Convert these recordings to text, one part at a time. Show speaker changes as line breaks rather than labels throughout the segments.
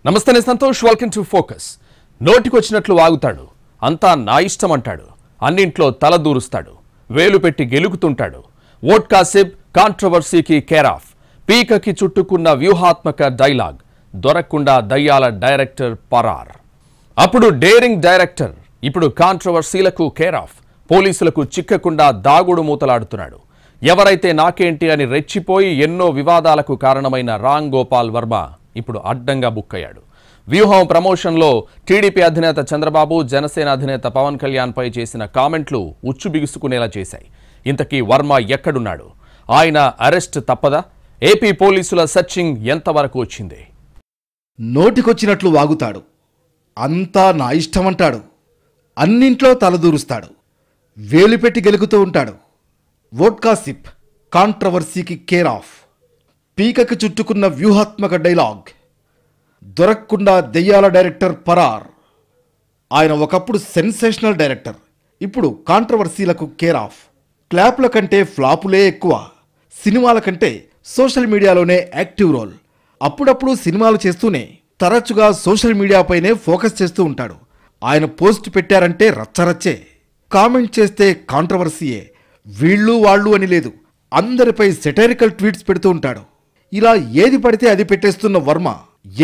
నమస్తే నేను Santosh welcome to focus. నోటికొచ్చినట్లు వాగుతాడు, అంతా నా ఇష్టం అంటాడు, అన్నింట్లో తల దూరుస్తాడు, వేలు పెట్టి గెలుకుతుంటాడు. వోడ్కా సిప్ కాంట్రవర్సీకి కేర్ ఆఫ్, పీకకి చుట్టుకున్న వ్యూహాత్మక డైలాగ్, దొరకకుండా దయ్యాల డైరెక్టర్ పరార్. అప్పుడు డేరింగ్ డైరెక్టర్, ఇప్పుడు కాంట్రవర్సీలకు కేర్ ఆఫ్, పోలీసులకు చిక్కకుండా దాగుడు మూతలాడుతున్నాడు. ఎవరైతే నాకేంటి అని రెచ్చిపోయి ఎన్నో వివాదాలకు కారణమైన రామ్ గోపాల్ వర్మ ఇప్పుడు అడ్డంగా బుక్ అయ్యాడు. వ్యూహం ప్రమోషన్లో టీడీపీ అధినేత చంద్రబాబు, జనసేన అధినేత పవన్ కళ్యాణ్ పై చేసిన కామెంట్లు ఉచ్చు బిగుసుకునేలా చేశాయి. ఇంతకీ వర్మ ఎక్కడున్నాడు? ఆయన అరెస్ట్ తప్పదా? ఏపీ పోలీసుల సెర్చింగ్ ఎంతవరకు వచ్చింది?
నోటికొచ్చినట్లు వాగుతాడు, అంతా నా ఇష్టమంటాడు, అన్నింట్లో తలదూరుస్తాడు, వేలుపెట్టి గెలుకుతూ ఉంటాడు. వోడ్కా సిప్ కాంట్రవర్సీకి కేర్ ఆఫ్, పీకకి చుట్టుకున్న వ్యూహాత్మక డైలాగ్, దొరకకుండా దెయ్యాల డైరెక్టర్ పరార్. ఆయన ఒకప్పుడు సెన్సేషనల్ డైరెక్టర్, ఇప్పుడు కాంట్రవర్సీలకు కేర్ ఆఫ్. క్లాప్ల కంటే ఫ్లాపులే ఎక్కువ, సినిమాల కంటే సోషల్ మీడియాలోనే యాక్టివ్ రోల్. అప్పుడప్పుడు సినిమాలు చేస్తూనే తరచుగా సోషల్ మీడియాపైనే ఫోకస్ చేస్తూ ఉంటాడు. ఆయన పోస్ట్ పెట్టారంటే రచ్చరచ్చే, కామెంట్ చేస్తే కాంట్రవర్సీయే. వీళ్ళు వాళ్ళు అని లేదు, అందరిపై సెటైరికల్ ట్వీట్స్ పెడుతూ ఉంటాడు. ఇలా ఏది పడితే అది పెట్టేస్తున్న వర్మ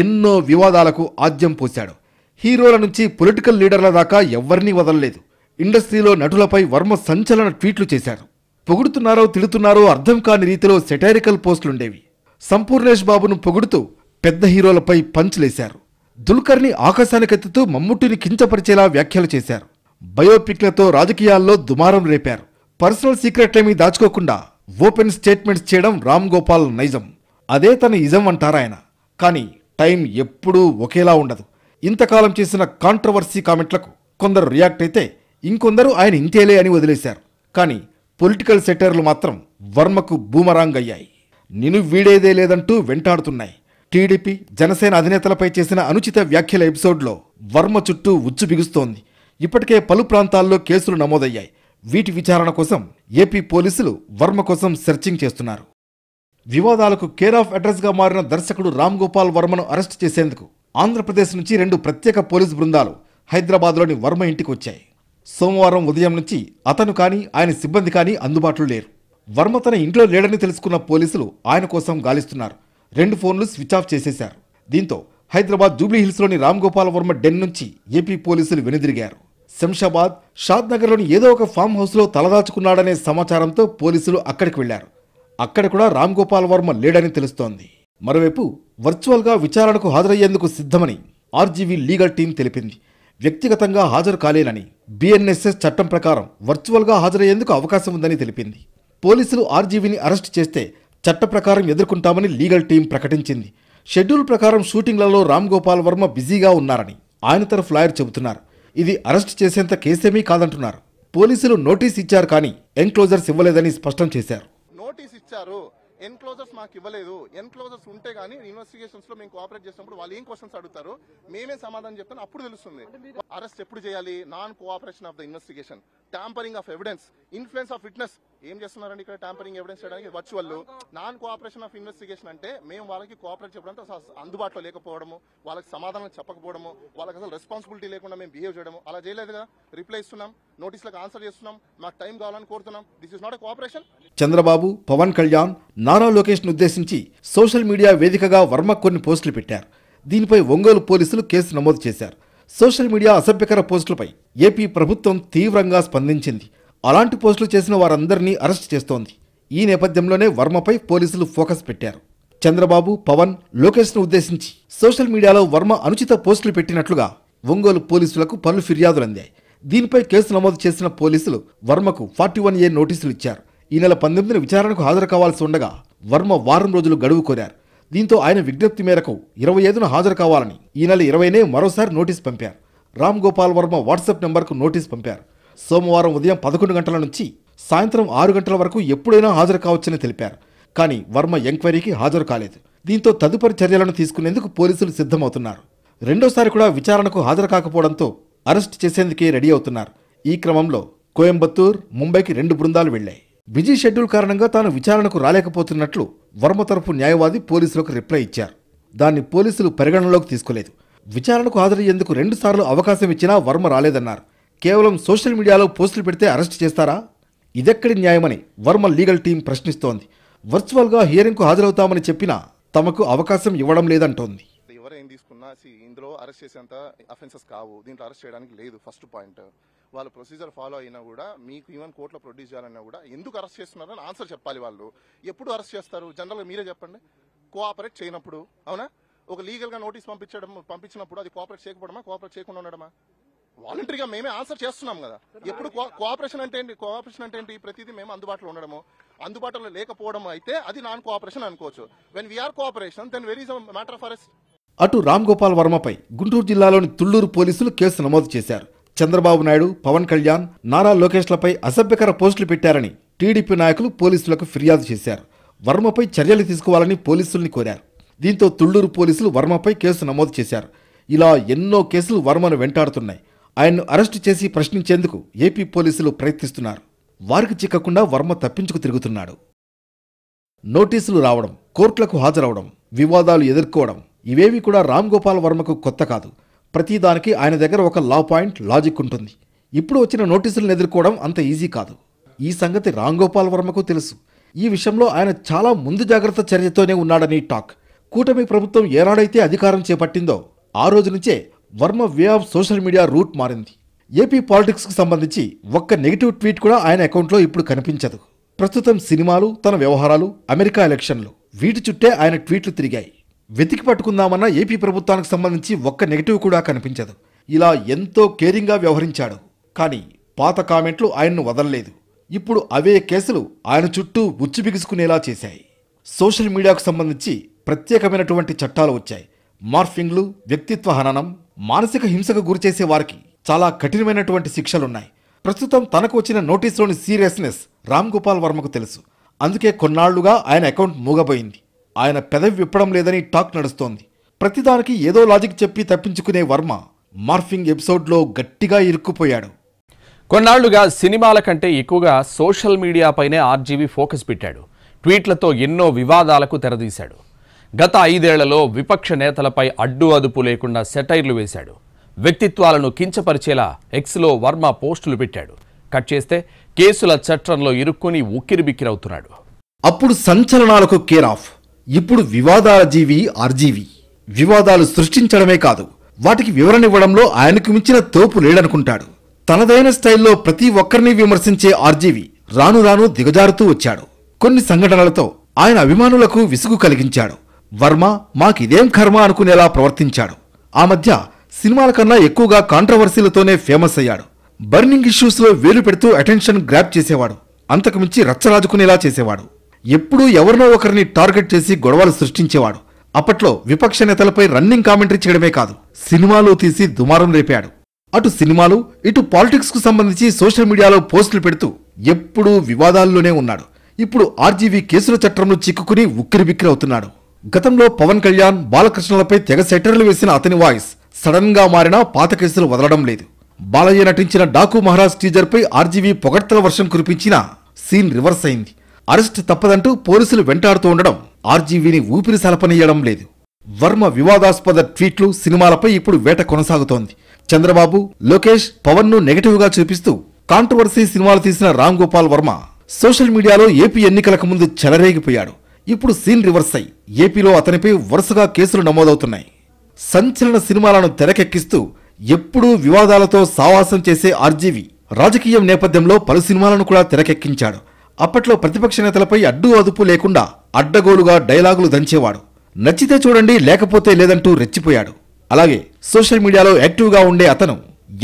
ఎన్నో వివాదాలకు ఆద్యం పోశాడు. హీరోల నుంచి పొలిటికల్ లీడర్ల దాకా ఎవ్వరినీ వదలలేదు. ఇండస్ట్రీలో నటులపై వర్మ సంచలన ట్వీట్లు చేశారు. పొగుడుతున్నారో తిడుతున్నారో అర్థం కాని రీతిలో సెటైరికల్ పోస్టులుండేవి. సంపూర్ణేష్ బాబును పొగుడుతూ పెద్ద హీరోలపై పంచ్లేశారు. దుల్కర్ని ఆకాశానికెత్తుతూ మమ్ముట్టిని కించపరిచేలా వ్యాఖ్యలు చేశారు. బయోపిక్లతో రాజకీయాల్లో దుమారం రేపారు. పర్సనల్ సీక్రెట్లేమీ దాచుకోకుండా ఓపెన్ స్టేట్మెంట్స్ చేయడం రామ్ గోపాల్ నైజం. అదే తన ఇజం అంటారాయన. కానీ టైం ఎప్పుడూ ఒకేలా ఉండదు. ఇంతకాలం చేసిన కాంట్రవర్సీ కామెంట్లకు కొందరు రియాక్ట్ అయితే ఇంకొందరు ఆయన ఇంతేలే అని వదిలేశారు. కానీ పొలిటికల్ సెటైర్లు మాత్రం వర్మకు బూమరాంగ్ అయ్యాయి. నిన్ను వీడేదే లేదంటూ వెంటాడుతున్నాయి. టీడీపీ, జనసేన అధినేతలపై చేసిన అనుచిత వ్యాఖ్యల ఎపిసోడ్లో వర్మ చుట్టూ ఉచ్చు బిగుస్తోంది. ఇప్పటికే పలు ప్రాంతాల్లో కేసులు నమోదయ్యాయి. వీటి విచారణ కోసం ఏపీ పోలీసులు వర్మ కోసం సెర్చింగ్ చేస్తున్నారు. వివాదాలకు కేర్ ఆఫ్ అడ్రస్గా మారిన దర్శకుడు రామ్ గోపాల్ వర్మను అరెస్ట్ చేసేందుకు ఆంధ్రప్రదేశ్ నుంచి 2 ప్రత్యేక పోలీసు బృందాలు హైదరాబాద్లోని వర్మ ఇంటికి వచ్చాయి. సోమవారం ఉదయం నుంచి అతను కానీ ఆయన సిబ్బంది కానీ అందుబాటులో లేరు. వర్మ తన ఇంట్లో లేడని తెలుసుకున్న పోలీసులు ఆయన కోసం గాలిస్తున్నారు. 2 ఫోన్లు స్విచ్ ఆఫ్ చేసేశారు. దీంతో హైదరాబాద్ జూబ్లీహిల్స్లోని రామ్ గోపాల్ వర్మ డెన్ నుంచి ఏపీ పోలీసులు వెనుదిరిగారు. శంషాబాద్, షాద్ నగర్లోని ఏదో ఒక ఫామ్ హౌస్లో తలదాచుకున్నాడనే సమాచారంతో పోలీసులు అక్కడికి వెళ్లారు. అక్కడ కూడా రామ్ గోపాల్ వర్మ లేడని తెలుస్తోంది. మరోవైపు వర్చువల్గా విచారణకు హాజరయ్యేందుకు సిద్ధమని ఆర్జీవీ లీగల్ టీం తెలిపింది. వ్యక్తిగతంగా హాజరు కాలేనని, బిఎన్ఎస్ఎస్ చట్టం ప్రకారం వర్చువల్గా హాజరయ్యేందుకు అవకాశం ఉందని తెలిపింది. పోలీసులు ఆర్జీవీని అరెస్ట్ చేస్తే చట్ట ప్రకారం ఎదుర్కొంటామని లీగల్ టీం ప్రకటించింది. షెడ్యూల్ ప్రకారం షూటింగ్లలో రామ్ గోపాల్ వర్మ బిజీగా ఉన్నారని ఆయన తరఫు లాయర్ చెబుతున్నారు. ఇది అరెస్ట్ చేసేంత కేసేమీ కాదంటున్నారు. పోలీసులు నోటీస్ ఇచ్చారు కానీ ఎన్క్లోజర్స్ ఇవ్వలేదని స్పష్టం చేశారు.
నోటీస్ ఇచ్చారు, ఎన్క్లోజర్స్ మాకు ఇవ్వలేదు. ఎన్క్లోజర్స్ ఉంటే గానీ ఇన్వెస్టిగేషన్స్ లో మేము కోఆపరేట్ చేసినప్పుడు వాళ్ళు ఏం క్వశ్చన్స్ అడుగుతారు, మేమే సమాధానం చెప్తాను, అప్పుడు తెలుస్తుంది. అరెస్ట్ ఎప్పుడు చేయాలి? Non cooperation of the investigation, tampering of evidence, influence of witness. ఏం చేస్తున్నారండి ఇక్కడ? ట్యాంపరింగ్ ఎవిడెన్స్ చేయడానికి virtual. Non cooperation of investigation అంటే మేము వాళ్ళకి కోఆపరేట్ చెప్పడానికి అందుబాటులో లేకపోవడము, వాళ్ళకి సమాధానం చెప్పకపోవడము, వాళ్ళకి అసలు రెస్పాన్సిబిలిటీ లేకుండా మేము బిహేవ్ చేయడము. అలా చేయలేదు కదా. రిప్లై ఇస్తున్నాం, నోటీసులకు ఆన్సర్ చేస్తున్నాం, మాకు టైం కావాలని కోరుతున్నాం. This is not a cooperation.
Chandrababu, Pawan Kalyan, Nara లోకేష్ను ఉద్దేశించి సోషల్ మీడియా వేదికగా వర్మ కొన్ని పోస్టులు పెట్టారు. దీనిపై ఒంగోలు పోలీసులు కేసు నమోదు చేశారు. సోషల్ మీడియా అసభ్యకర పోస్టులపై ఏపీ ప్రభుత్వం తీవ్రంగా స్పందించింది. అలాంటి పోస్టులు చేసిన వారందరినీ అరెస్ట్ చేస్తోంది. ఈ నేపథ్యంలోనే వర్మపై పోలీసులు ఫోకస్ పెట్టారు. చంద్రబాబు, పవన్, లోకేష్ను ఉద్దేశించి సోషల్ మీడియాలో వర్మ అనుచిత పోస్టులు పెట్టినట్లుగా ఒంగోలు పోలీసులకు పలు ఫిర్యాదులు అందాయి. దీనిపై కేసు నమోదు చేసిన పోలీసులు వర్మకు 41A నోటీసులు ఇచ్చారు. ఈ నెల 19న విచారణకు హాజరు కావాల్సి ఉండగా వర్మ వారం రోజులు గడువు కోరారు. దీంతో ఆయన విజ్ఞప్తి మేరకు 25న హాజరు కావాలని ఈ నెల 20నే మరోసారి నోటీస్ పంపారు. రామ్ గోపాల్ వర్మ వాట్సాప్ నెంబర్కు నోటీస్ పంపారు. సోమవారం ఉదయం 11 గంటల నుంచి సాయంత్రం 6 గంటల వరకు ఎప్పుడైనా హాజరు కావచ్చని తెలిపారు. కానీ వర్మ ఎంక్వైరీకి హాజరు కాలేదు. దీంతో తదుపరి చర్యలను తీసుకునేందుకు పోలీసులు సిద్ధమవుతున్నారు. రెండోసారి కూడా విచారణకు హాజరు కాకపోవడంతో అరెస్ట్ చేసేందుకే రెడీ అవుతున్నారు. ఈ క్రమంలో కోయంబత్తూర్, ముంబైకి 2 బృందాలు వెళ్లాయి. బిజీ షెడ్యూల్ కారణంగా తాను విచారణకు రాలేకపోతున్నట్లు వర్మ తరఫు న్యాయవాది పోలీసులకు రిప్లై ఇచ్చారు. దాన్ని పోలీసులు పరిగణనలోకి తీసుకోలేదు. విచారణకు హాజరయ్యేందుకు 2 సార్లు అవకాశం ఇచ్చినా వర్మ రాలేదన్నారు. కేవలం సోషల్ మీడియాలో పోస్టులు పెడితే అరెస్ట్ చేస్తారా? ఇదెక్కడి న్యాయమని వర్మ లీగల్ టీం ప్రశ్నిస్తోంది. వర్చువల్గా హియరింగ్కు హాజరవుతామని చెప్పినా తమకు అవకాశం ఇవ్వడం లేదంటోంది.
ఎవరేం తీసుకున్నా ఇందులో అరెస్ట్ చేసేంత అఫెన్సెస్ కావు, దీంట్లో అరెస్ట్ చేయడానికి లేదు. ఫస్ట్ పాయింట్, వాళ్ళు ప్రొసీజర్ ఫాలో అయినా కూడా మీకు ఈవెన్ కోర్టులో ప్రొడ్యూస్ చేయాలన్నా కూడా ఎందుకు అరెస్ట్ చేస్తున్నారని ఆన్సర్ చెప్పాలి. వాళ్ళు ఎప్పుడు అరెస్ట్ చేస్తారు? జనరల్గా మీరే చెప్పండి. కోఆపరేట్ చేయనప్పుడు, అవునా? ఒక లీగల్గా నోటీస్ పంపించినప్పుడు అది కోఆపరేట్ చేయకపోవడమా, కోఆపరేట్ చేయకుండా ఉండడమా? వాలంటరీగా మేమే ఆన్సర్ చేస్తున్నాం కదా. ఎప్పుడు కోఆపరేషన్ అంటే ఏంటి? కోఆపరేషన్ అంటే ఏంటి? ప్రతిదీ మేము అందుబాటులో ఉండడము, అందుబాటులో లేకపోవడం అయితే అది నాన్ కోఆపరేషన్ అనుకోవచ్చు. When we are cooperation then where is a matter of arrest.
అటు రామ్ గోపాల్ వర్మపై గుంటూరు జిల్లాలోని తుళ్లూరు పోలీసులు కేసు నమోదు చేశారు. చంద్రబాబు నాయుడు, పవన్ కళ్యాణ్, నారా లోకేష్లపై అసభ్యకర పోస్టులు పెట్టారని టీడీపీ నాయకులు పోలీసులకు ఫిర్యాదు చేశారు. వర్మపై చర్యలు తీసుకోవాలని పోలీసుల్ని కోరారు. దీంతో తుళ్లూరు పోలీసులు వర్మపై కేసు నమోదు చేశారు. ఇలా ఎన్నో కేసులు వర్మను వెంటాడుతున్నాయి. ఆయన్ను అరెస్టు చేసి ప్రశ్నించేందుకు ఏపీ పోలీసులు ప్రయత్నిస్తున్నారు. వారికి చిక్కకుండా వర్మ తప్పించుకు తిరుగుతున్నాడు. నోటీసులు రావడం, కోర్టులకు హాజరవడం, వివాదాలు ఎదుర్కోవడం ఇవేవి కూడా రామ్ గోపాల్ వర్మకు కొత్త కాదు. ప్రతిదానికి ఆయన దగ్గర ఒక లా పాయింట్, లాజిక్ ఉంటుంది. ఇప్పుడు వచ్చిన నోటీసులను ఎదుర్కోవడం అంత ఈజీ కాదు. ఈ సంగతి రామ్ గోపాల్ వర్మకు తెలుసు. ఈ విషయంలో ఆయన చాలా ముందు జాగ్రత్త చర్యతోనే ఉన్నాడని టాక్. కూటమి ప్రభుత్వం ఏనాడైతే అధికారం చేపట్టిందో ఆ రోజు నుంచే Varma way of social media route మారింది. ఏపీ పాలిటిక్స్కు సంబంధించి ఒక్క నెగిటివ్ ట్వీట్ కూడా ఆయన అకౌంట్లో ఇప్పుడు కనిపించదు. ప్రస్తుతం సినిమాలు, తన వ్యవహారాలు, అమెరికా ఎలక్షన్లు వీటి చుట్టే ఆయన ట్వీట్లు తిరిగాయి. వెతికి పట్టుకుందామన్న ఏపీ ప్రభుత్వానికి సంబంధించి ఒక్క నెగిటివ్ కూడా కనిపించదు. ఇలా ఎంతో కేరింగ్గా వ్యవహరించాడు. కానీ పాత కామెంట్లు ఆయన్ను వదలలేదు. ఇప్పుడు అవే కేసులు ఆయన చుట్టూ ఉచ్చు బిగుసుకునేలా చేశాయి. సోషల్ మీడియాకు సంబంధించి ప్రత్యేకమైనటువంటి చట్టాలు వచ్చాయి. మార్ఫింగ్లు, వ్యక్తిత్వ హననం, మానసిక హింసకు గురిచేసే వారికి చాలా కఠినమైనటువంటి శిక్షలున్నాయి. ప్రస్తుతం తనకు వచ్చిన నోటీసులోని సీరియస్నెస్ రామ్ గోపాల్ వర్మకు తెలుసు. అందుకే కొన్నాళ్లుగా ఆయన అకౌంట్ మూగబోయింది. ఆయన పెదవి విప్పడం లేదని టాక్ నడుస్తోంది. ప్రతిదానికి ఏదో లాజిక్ చెప్పి తప్పించుకునే వర్మ మార్ఫింగ్ ఎపిసోడ్లో గట్టిగా ఇరుక్కుపోయాడు.
కొన్నాళ్లుగా సినిమాల కంటే ఎక్కువగా సోషల్ మీడియాపైనే ఆర్జీవీ ఫోకస్ పెట్టాడు. ట్వీట్లతో ఎన్నో వివాదాలకు తెరదీశాడు. గత 5 ఏళ్లలో విపక్ష నేతలపై అడ్డు అదుపు లేకుండా సెటైర్లు వేశాడు. వ్యక్తిత్వాలను కించపరిచేలా ఎక్స్లో వర్మ పోస్టులు పెట్టాడు. కట్ చేస్తే కేసుల చట్రంలో ఇరుక్కుని ఉక్కిరిబిక్కిరవుతున్నాడు.
అప్పుడు సంచలనాలకు కేర్ ఆఫ్. ఇప్పుడు వివాదాల జీవి ఆర్జీవీ. వివాదాలు సృష్టించడమే కాదు, వాటికి వివరణ ఇవ్వడంలో ఆయనకు మించిన తోపు లేడనుకుంటాడు. తనదైన స్టైల్లో ప్రతి ఒక్కరిని విమర్శించే ఆర్జీవీ రాను రాను దిగజారుతూ వచ్చాడు. కొన్ని సంఘటనలతో ఆయన అభిమానులకు విసుగు కలిగించాడు. వర్మ మాకిదేం కర్మ అనుకునేలా ప్రవర్తించాడు. ఆ మధ్య సినిమాల కన్నా ఎక్కువగా కాంట్రవర్సీలతోనే ఫేమస్ అయ్యాడు. బర్నింగ్ ఇష్యూస్లో వేలు పెడుతూ అటెన్షన్ గ్రాప్ చేసేవాడు. అంతకుమించి రచ్చరాజుకునేలా చేసేవాడు. ఎప్పుడూ ఎవరినో ఒకరిని టార్గెట్ చేసి గొడవలు సృష్టించేవాడు. అప్పట్లో విపక్ష నేతలపై రన్నింగ్ కామెంటరీ చేయడమే కాదు, సినిమాలు తీసి దుమారం రేపాడు. అటు సినిమాలు, ఇటు పాలిటిక్స్ కు సంబంధించి సోషల్ మీడియాలో పోస్టులు పెడుతూ ఎప్పుడూ వివాదాల్లోనే ఉన్నాడు. ఇప్పుడు ఆర్జీవీ కేసుల చట్రంలో చిక్కుకుని ఉక్కిరిబిక్కిరవుతున్నాడు. గతంలో పవన్ కళ్యాణ్, బాలకృష్ణలపై తెగ సెటర్లు వేసిన అతని వాయిస్ సడన్ గా మారినా పాత కేసులు వదలడం లేదు. బాలయ్య నటించిన డాకు మహారాజ్ టీజర్ పై ఆర్జీవీ పొగడ్తల వర్షం కురిపించినా సీన్ రివర్స్ అయింది. అరెస్ట్ తప్పదంటూ పోలీసులు వెంటాడుతూ ఉండడం ఆర్జీవీని ఊపిరి సలపనీయడం లేదు. వర్మ వివాదాస్పద ట్వీట్లు, సినిమాలపై ఇప్పుడు వేట కొనసాగుతోంది. చంద్రబాబు, లోకేష్, పవన్ ను నెగటివ్ గా చూపిస్తూ కాంట్రవర్సీ సినిమాలు తీసిన రామ్ గోపాల్ వర్మ సోషల్ మీడియాలో ఏపీ ఎన్నికలకు ముందు చెలరేగిపోయాడు. ఇప్పుడు సీన్ రివర్స్ అయి ఏపీలో అతనిపై వరుసగా కేసులు నమోదవుతున్నాయి. సంచలన సినిమాలను తెరకెక్కిస్తూ ఎప్పుడూ వివాదాలతో సావాసం చేసే ఆర్జీవీ రాజకీయం నేపథ్యంలో పలు సినిమాలను కూడా తెరకెక్కించాడు. అప్పట్లో ప్రతిపక్ష నేతలపై అడ్డు అదుపు లేకుండా అడ్డగోలుగా డైలాగులు దంచేవాడు. నచ్చితే చూడండి, లేకపోతే లేదంటూ రెచ్చిపోయాడు. అలాగే సోషల్ మీడియాలో యాక్టివ్గా ఉండే అతను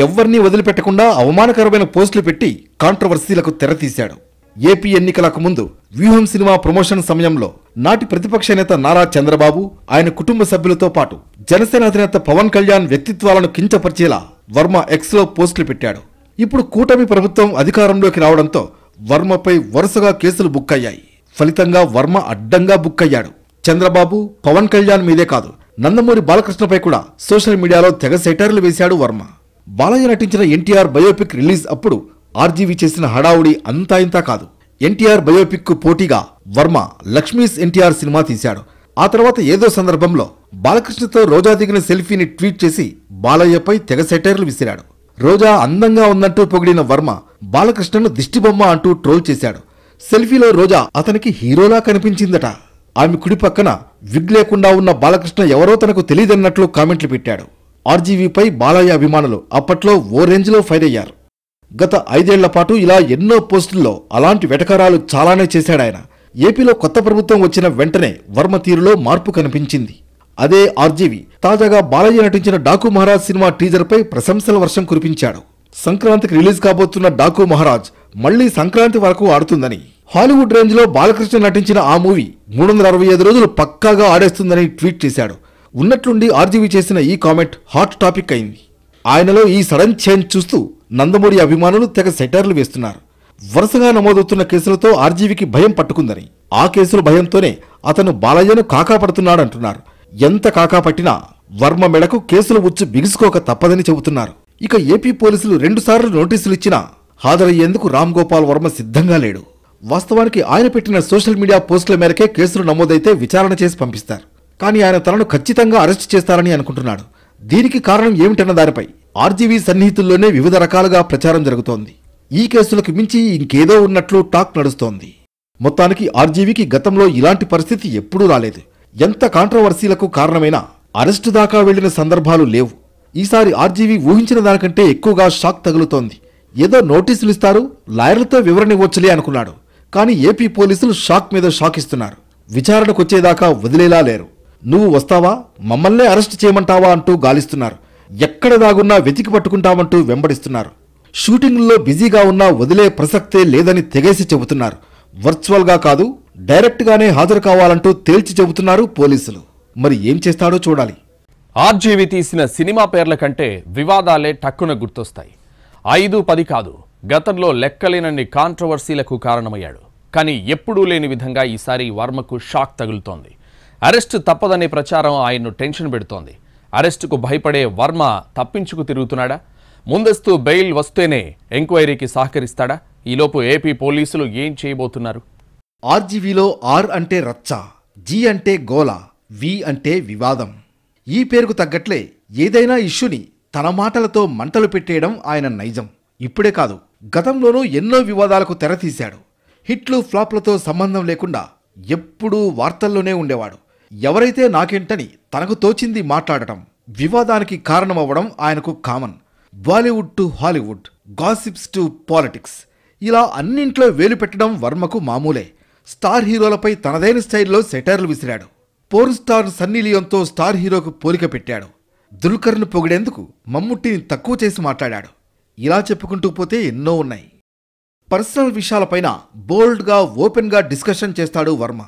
ఎవ్వరినీ వదిలిపెట్టకుండా అవమానకరమైన పోస్టులు పెట్టి కాంట్రవర్సీలకు తెరతీశాడు. ఏపీ ఎన్నికలకు ముందు వ్యూహం సినిమా ప్రమోషన్ సమయంలో నాటి ప్రతిపక్ష నేత నారా చంద్రబాబు, ఆయన కుటుంబ సభ్యులతో పాటు జనసేన అధినేత పవన్ కళ్యాణ్ వ్యక్తిత్వాలను కించపరిచేలా వర్మ ఎక్స్లో పోస్టులు పెట్టాడు. ఇప్పుడు కూటమి ప్రభుత్వం అధికారంలోకి రావడంతో వర్మపై వరుసగా కేసులు బుక్ అయ్యాయి. ఫలితంగా వర్మ అడ్డంగా బుక్ అయ్యాడు. చంద్రబాబు, పవన్ కళ్యాణ్ మీదే కాదు, నందమూరి బాలకృష్ణపై కూడా సోషల్ మీడియాలో తెగ సెటైర్లు వేశాడు వర్మ. బాలయ్య నటించిన ఎన్టీఆర్ బయోపిక్ రిలీజ్ అప్పుడు ఆర్జీవీ చేసిన హడావుడి అంతా ఇంతా కాదు. ఎన్టీఆర్ బయోపిక్ కు పోటీగా వర్మ లక్ష్మీస్ ఎన్టీఆర్ సినిమా తీశాడు. ఆ తర్వాత ఏదో సందర్భంలో బాలకృష్ణతో రోజా దిగిన సెల్ఫీని ట్వీట్ చేసి బాలయ్యపై తెగ సెటైర్లు విసిరాడు. రోజా అందంగా ఉందంటూ పొగిడిన వర్మ బాలకృష్ణను దిష్టిబొమ్మ అంటూ ట్రోల్ చేశాడు. సెల్ఫీలో రోజా అతనికి హీరోలా కనిపించిందట. ఆమె కుడి పక్కన విగ్ లేకుండా ఉన్న బాలకృష్ణ ఎవరో తనకు తెలియదన్నట్లు కామెంట్లు పెట్టాడు. ఆర్జీవీపై బాలయ్య అభిమానులు అప్పట్లో ఓ రేంజ్లో ఫైర్ అయ్యారు. గత 5 ఏళ్ల పాటు ఇలా ఎన్నో పోస్టుల్లో అలాంటి వెటకారాలు చాలానే చేశాడాయన. ఏపీలో కొత్త ప్రభుత్వం వచ్చిన వెంటనే వర్మ తీరులో మార్పు కనిపించింది. అదే ఆర్జీవీ తాజాగా బాలయ్య నటించిన డాకు మహారాజ్ సినిమా టీజర్పై ప్రశంసల వర్షం కురిపించాడు. సంక్రాంతికి రిలీజ్ కాబోతున్న డాకు మహారాజ్ మళ్లీ సంక్రాంతి వరకు ఆడుతుందని, హాలీవుడ్ రేంజ్లో బాలకృష్ణ నటించిన ఆ మూవీ 365 రోజులు పక్కాగా ఆడేస్తుందని ట్వీట్ చేశాడు. ఉన్నట్లుండి ఆర్జీవీ చేసిన ఈ కామెంట్ హాట్ టాపిక్ అయింది. ఆయనలో ఈ సడన్ చేంజ్ చూస్తూ నందమూరి అభిమానులు తెగ సెటైర్లు వేస్తున్నారు. వరుసగా నమోదవుతున్న కేసులతో ఆర్జీవీకి భయం పట్టుకుందని, ఆ కేసుల భయంతోనే అతను బాలయ్యను కాకాపడుతున్నాడంటున్నారు. ఎంత కాకాపట్టినా వర్మ మెడకు కేసులు ఉచ్చు బిగుసుకోక తప్పదని చెబుతున్నారు. ఇక ఏపీ పోలీసులు 2 సార్లు నోటీసులు ఇచ్చినా హాజరయ్యేందుకు రామ్ గోపాల్ వర్మ సిద్ధంగా లేడు. వాస్తవానికి ఆయన పెట్టిన సోషల్ మీడియా పోస్టుల మేరకే కేసులు నమోదైతే విచారణ చేసి పంపిస్తారు. కానీ ఆయన తనను ఖచ్చితంగా అరెస్ట్ చేస్తారని అనుకుంటున్నాడు. దీనికి కారణం ఏమిటన్న దానిపై ఆర్జీవీ సన్నిహితుల్లోనే వివిధ రకాలుగా ప్రచారం జరుగుతోంది. ఈ కేసులకు మించి ఇంకేదో ఉన్నట్లు టాక్ నడుస్తోంది. మొత్తానికి ఆర్జీవీకి గతంలో ఇలాంటి పరిస్థితి ఎప్పుడూ రాలేదు. ఎంత కాంట్రవర్సీలకు కారణమైనా అరెస్టు దాకా వెళ్లిన సందర్భాలు లేవు. ఈసారి ఆర్జీవీ ఊహించిన దానికంటే ఎక్కువగా షాక్ తగులుతోంది. ఏదో నోటీసులు ఇస్తారు, లాయర్లతో వివరణ ఇవ్వొచ్చులే అనుకున్నాడు. కానీ ఏపీ పోలీసులు షాక్ మీద షాక్ ఇస్తున్నారు. విచారణకొచ్చేదాకా వదిలేలా లేరు. నువ్వు వస్తావా, మమ్మల్నే అరెస్ట్ చేయమంటావా అంటూ గాలిస్తున్నారు. ఎక్కడ దాగున్నా వెతికి పట్టుకుంటామంటూ వెంబడిస్తున్నారు. షూటింగ్లో బిజీగా ఉన్నా వదిలే ప్రసక్తే లేదని తెగేసి చెబుతున్నారు. వర్చువల్గా కాదు, డైరెక్ట్గానే హాజరు కావాలంటూ తేల్చి చెబుతున్నారు పోలీసులు. మరి ఏం చేస్తాడో చూడాలి.
ఆర్జీవీ తీసిన సినిమా పేర్ల కంటే వివాదాలే టక్కున గుర్తొస్తాయి. 5, 10 కాదు, గతంలో లెక్కలేనన్ని కాంట్రవర్సీలకు కారణమయ్యాడు. కానీ ఎప్పుడూ లేని విధంగా ఈసారి వర్మకు షాక్ తగులుతోంది. అరెస్టు తప్పదనే ప్రచారం ఆయన్ను టెన్షన్ పెడుతోంది. అరెస్టుకు భయపడే వర్మ తప్పించుకు తిరుగుతున్నాడా? ముందస్తు బెయిల్ వస్తేనే ఎంక్వైరీకి సహకరిస్తాడా? ఈలోపు ఏపీ పోలీసులు ఏం చేయబోతున్నారు?
ఆర్జీవీలో ఆర్ అంటే రచ్చ, జీ అంటే గోల, వి అంటే వివాదం. ఈ పేరుకు తగ్గట్లే ఏదైనా ఇష్యూని తన మాటలతో మంటలు పెట్టేయడం ఆయన నైజం. ఇప్పుడే కాదు, గతంలోనూ ఎన్నో వివాదాలకు తెరతీశాడు. హిట్లు ఫ్లాప్లతో సంబంధం లేకుండా ఎప్పుడూ వార్తల్లోనే ఉండేవాడు. ఎవరైతే నాకేంటని తనకు తోచింది మాట్లాడటం, వివాదానికి కారణమవ్వడం ఆయనకు common. Bollywood to Hollywood, gossips to politics, ఇలా అన్నింట్లో వేలు పెట్టడం వర్మకు మామూలే. స్టార్ హీరోలపై తనదైన స్టైల్లో సెటైర్లు విసిరాడు. పోర్ స్టార్ సన్నీ లియోన్తో స్టార్ హీరోకు పోలిక పెట్టాడు. దుల్కర్ను పొగిడేందుకు మమ్ముట్టిని తక్కువ చేసి మాట్లాడాడు. ఇలా చెప్పుకుంటూ పోతే ఎన్నో ఉన్నాయి. పర్సనల్ విషయాలపైన బోల్డ్గా, ఓపెన్గా డిస్కషన్ చేస్తాడు వర్మ.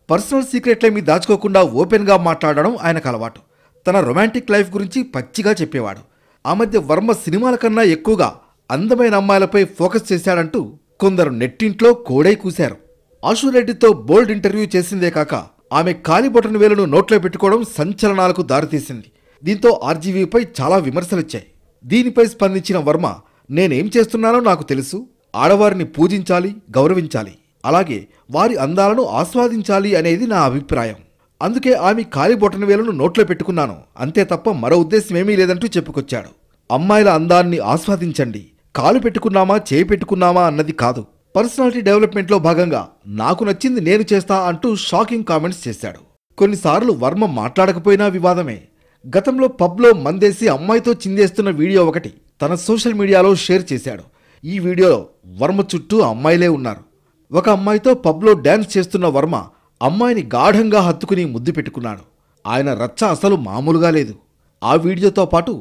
పర్సనల్ సీక్రెట్లేమీ దాచుకోకుండా ఓపెన్గా మాట్లాడడం ఆయనకు అలవాటు. తన రొమాంటిక్ లైఫ్ గురించి పచ్చిగా చెప్పేవాడు. ఆ మధ్య వర్మ సినిమాల కన్నా ఎక్కువగా అందమైన అమ్మాయిలపై ఫోకస్ చేశాడంటూ కొందరు నెట్టింట్లో కోడై కూశారు. ఆశురెడ్డితో బోల్డ్ ఇంటర్వ్యూ చేసిందే కాక ఆమె కాలి బొటన వేలును నోట్లో పెట్టుకోవడం సంచలనాలకు దారితీసింది. దీంతో ఆర్జీవీపై చాలా విమర్శలొచ్చాయి. దీనిపై స్పందించిన వర్మ, నేనేం చేస్తున్నానో నాకు తెలుసు, ఆడవారిని పూజించాలి, గౌరవించాలి, అలాగే వారి అందాలను ఆస్వాదించాలి అనేది నా అభిప్రాయం. అందుకే ఆమె కాలి బొటన వేలును నోట్లో పెట్టుకున్నాను, అంతే తప్ప మరో ఉద్దేశమేమీ లేదంటూ చెప్పుకొచ్చాడు. అమ్మాయిల అందాన్ని ఆస్వాదించండి, కాలు పెట్టుకున్నామా చేయి పెట్టుకున్నామా అన్నది కాదు. పర్సనాలిటీ డెవలప్మెంట్లో భాగంగా నాకు నచ్చింది నేను చేస్తా అంటూ షాకింగ్ కామెంట్స్ చేశాడు. కొన్నిసార్లు వర్మ మాట్లాడకపోయినా వివాదమే. గతంలో పబ్లో మందేసి అమ్మాయితో చిందేస్తున్న వీడియో ఒకటి తన సోషల్ మీడియాలో షేర్ చేశాడు. ఈ వీడియోలో వర్మ చుట్టూ అమ్మాయిలే ఉన్నారు. ఒక అమ్మాయితో పబ్లో డ్యాన్స్ చేస్తున్న వర్మ అమ్మాయిని గాఢంగా హత్తుకుని ముద్దు పెట్టుకున్నాడు. ఆయన రచ్చ అసలు మామూలుగా లేదు. ఆ వీడియోతో పాటు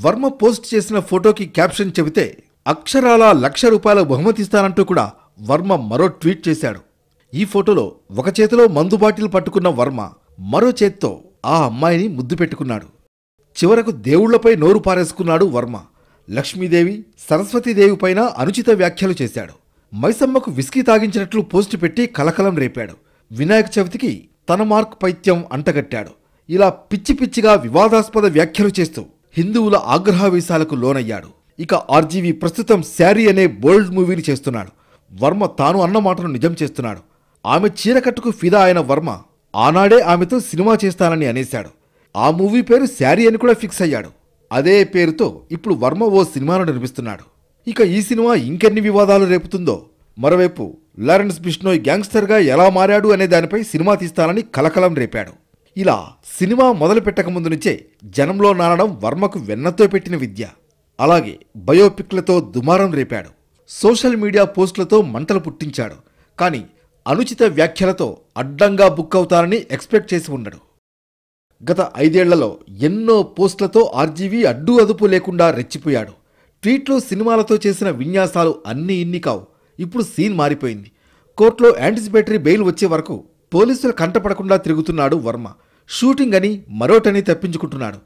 వర్మ పోస్ట్ చేసిన ఫోటోకి క్యాప్షన్ చెబితే అక్షరాల ₹1,00,000 బహుమతిస్తానంటూ కూడా వర్మ మరో ట్వీట్ చేశాడు. ఈ ఫోటోలో ఒక చేతిలో మందు బాటిల్ పట్టుకున్న వర్మ మరో చేత్తో ఆ అమ్మాయిని ముద్దు పెట్టుకున్నాడు. చివరకు దేవుళ్లపై నోరు పారేసుకున్నాడు వర్మ. లక్ష్మీదేవి, సరస్వతీదేవి పైన అనుచిత వ్యాఖ్యలు చేశాడు. మైసమ్మకు విస్కీ తాగించినట్లు పోస్టు పెట్టి కలకలం రేపాడు. వినాయక చవితికి తన మార్క్ పైత్యం అంటగట్టాడు. ఇలా పిచ్చి పిచ్చిగా వివాదాస్పద వ్యాఖ్యలు చేస్తూ హిందువుల ఆగ్రహావేశాలకు లోనయ్యాడు. ఇక ఆర్జీవీ ప్రస్తుతం శారీ అనే బోల్డ్ మూవీని చేస్తున్నాడు. వర్మ తాను అన్న మాటను నిజం చేస్తున్నాడు. ఆమె చీరకట్టుకు ఫిదా అయిన వర్మ ఆనాడే ఆమెతో సినిమా చేస్తానని అనేశాడు. ఆ మూవీ పేరు శారీ అని కూడా ఫిక్స్ అయ్యాడు. అదే పేరుతో ఇప్పుడు వర్మ ఓ సినిమాను నిర్మిస్తున్నాడు. ఇక ఈ సినిమా ఇంకెన్ని వివాదాలు రేపుతుందో. మరోవైపు లారెన్స్ బిష్నోయ్ గ్యాంగ్స్టర్గా ఎలా మారాడు అనే దానిపై సినిమా తీస్తానని కలకలం రేపాడు. ఇలా సినిమా మొదలు పెట్టక ముందు నుంచే జనంలో నానడం వర్మకు వెన్నతో పెట్టిన విద్య. అలాగే బయోపిక్లతో దుమారం రేపాడు. సోషల్ మీడియా పోస్టులతో మంటలు పుట్టించాడు. కానీ అనుచిత వ్యాఖ్యలతో అడ్డంగా బుక్ అవుతారని ఎక్స్పెక్ట్ చేసి ఉండడు. గత 5 ఏళ్లలో ఎన్నో పోస్టులతో ఆర్జీవీ అడ్డు అదుపు లేకుండా రెచ్చిపోయాడు. ట్వీట్లు, సినిమాలతో చేసిన విన్యాసాలు అన్నీ ఇన్ని కావు. ఇప్పుడు సీన్ మారిపోయింది. కోర్టులో యాంటిసిపేటరీ బెయిల్ వచ్చే వరకు పోలీసులు కంటపడకుండా తిరుగుతున్నాడు వర్మ. షూటింగ్ అని మరోటని తప్పించుకుంటున్నాడు.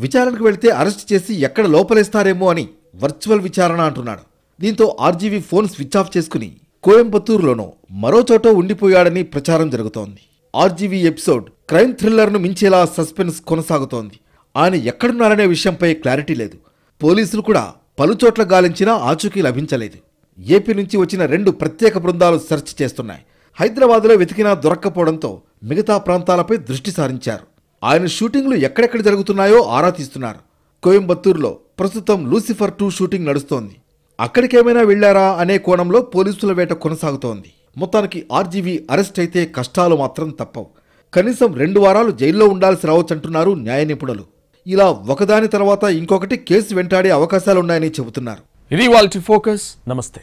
విచారణకు వెళితే అరెస్ట్ చేసి ఎక్కడ లోపలేస్తారేమో అని వర్చువల్ విచారణ అంటున్నాడు. దీంతో ఆర్జీవీ ఫోన్ స్విచ్ ఆఫ్ చేసుకుని కోయంబత్తూరులోనో మరో చోట ఉండిపోయాడని ప్రచారం జరుగుతోంది. ఆర్జీవీ ఎపిసోడ్ క్రైమ్ థ్రిల్లర్ను మించేలా సస్పెన్స్ కొనసాగుతోంది. ఆయన ఎక్కడున్నారనే విషయంపై క్లారిటీ లేదు. పోలీసులు కూడా పలుచోట్ల గాలించినా ఆచూకీ లభించలేదు. ఏపీ నుంచి వచ్చిన 2 ప్రత్యేక బృందాలు సెర్చ్ చేస్తున్నాయి. హైదరాబాద్లో వెతికినా దొరక్కపోవడంతో మిగతా ప్రాంతాలపై దృష్టి సారించారు. ఆయన షూటింగ్లు ఎక్కడెక్కడ జరుగుతున్నాయో ఆరా తీస్తున్నారు. కోయంబత్తూరులో ప్రస్తుతం లూసిఫర్ 2 షూటింగ్ నడుస్తోంది. అక్కడికేమైనా వెళ్లారా అనే కోణంలో పోలీసుల వేట కొనసాగుతోంది. మొత్తానికి ఆర్జీవీ అరెస్ట్ అయితే కష్టాలు మాత్రం తప్పవు. కనీసం 2 వారాలు జైల్లో ఉండాల్సి రావచ్చంటున్నారు న్యాయ నిపుణులు. ఇలా ఒకదాని తర్వాత ఇంకొకటి కేసు వెంటాడే అవకాశాలున్నాయని చెబుతున్నారు.
ఇది వాల్టి ఫోకస్. నమస్తే.